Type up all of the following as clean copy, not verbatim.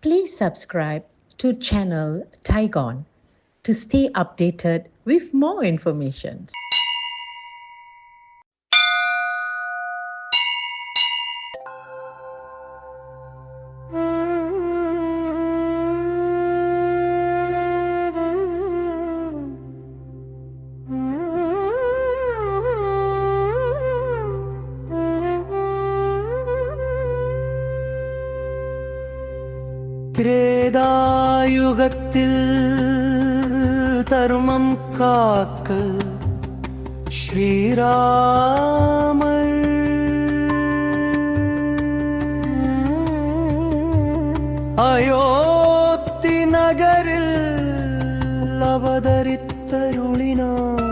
Please subscribe to channel Tigon to stay updated with more information. திரேதாயுகத்தில் தர்மம் காக்க ஸ்ரீராமர் அயோத்தி நகரில் அவதரித்தருளினார்.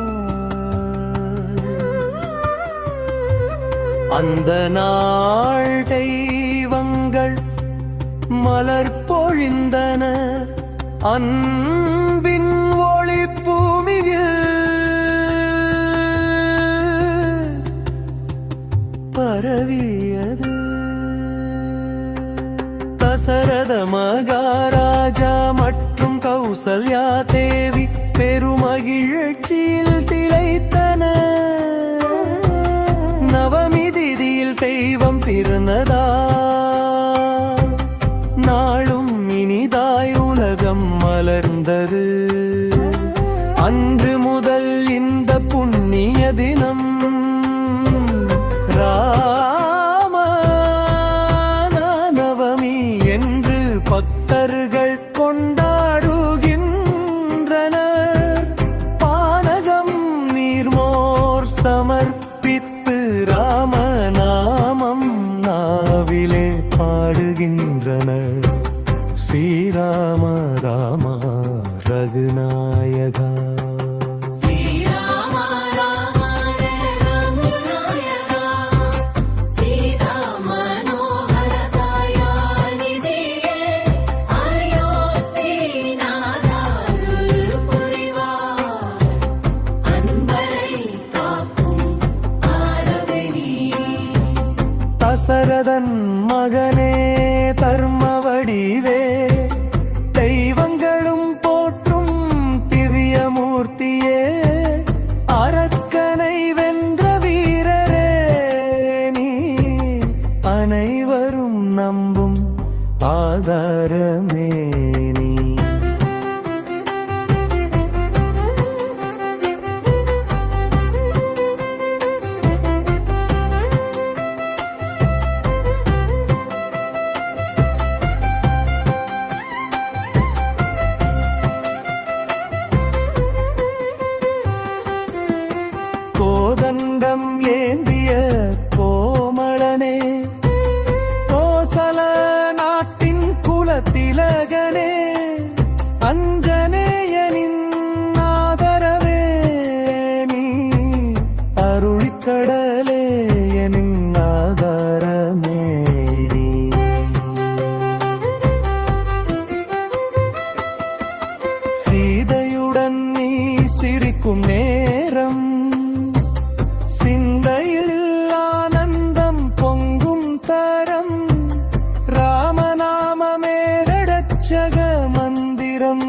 அந்த நாள் தெய்வங்கள் மலர் பொழிந்தன, அன்பின் ஒளி பூமியில் பரவியது. தசரத மகாராஜா மற்றும் கௌசல்யா தேவி பெருமகிழ்ச்சியில் திளைத்தனர். நவமி திதியில் தெய்வம் பிறந்ததா, நாளும் இனிதாய் உலகம் மலர்ந்தது. அன்று முதல் இந்த புண்ணிய தினம் ராமநவமி என்று பக்தர்கள் கொண்டாடுகின்றனர். பானகம் நீர்மோர் சமர்ப்பித்து ராமநாமம் நாவிலே பாடுகின்றனர். ஸ்ரீராம ராம ரகுநாயகா, ஸ்ரீராம ராம ரகுநாயகா, சீதா மனோஹர தயாநிதியே, அயோத்தி நாதாருள் புரிவார், அன்பரை காக்கும் ஆரவனி. தசரதன் மகனே தர்ம வடிவே, தெய்வங்களும் போற்றும் திவ்யமூர்த்தியே, அரக்கனை வென்ற வீரரே நீ, அனைவரும் நம்பும் ஆதாரமே நீ. கோதண்டம் ஏந்திய கோமளனே, கோசல நாட்டின் குலத்திலகனே, அஞ்சனேயனின் ஆதரவே நீ, அருளிக்கடலே எனின் ஆதாரமே நீ. சீதையுடன் நீ சிரிக்கும் நேரம், சிந்தையில் ஆனந்தம் பொங்கும் தரம், ராமநாமமே ரட்சக மந்திரம்,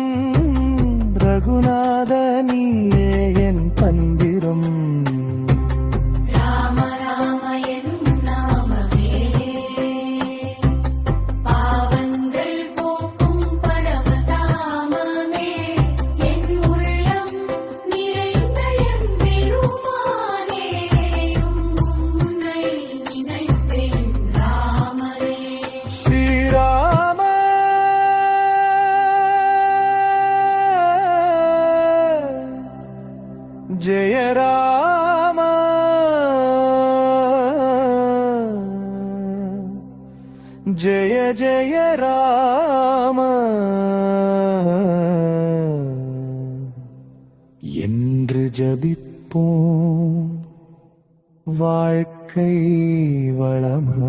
ரகுநாத நீயே என் பந்திரம். ராம ராம எனும் நாமமே, பாவங்கள் போக்கும் பரமதாமமே, என் உள்ளம் நிறைந்த என் பெருமானே, உன்னை நினைப்பேன் ராமரே. ஸ்ரீராம ஜெய ராம, ஜெய ஜெய ராம என்று ஜபிப்போம், வாழ்க்கை வளமாகும்.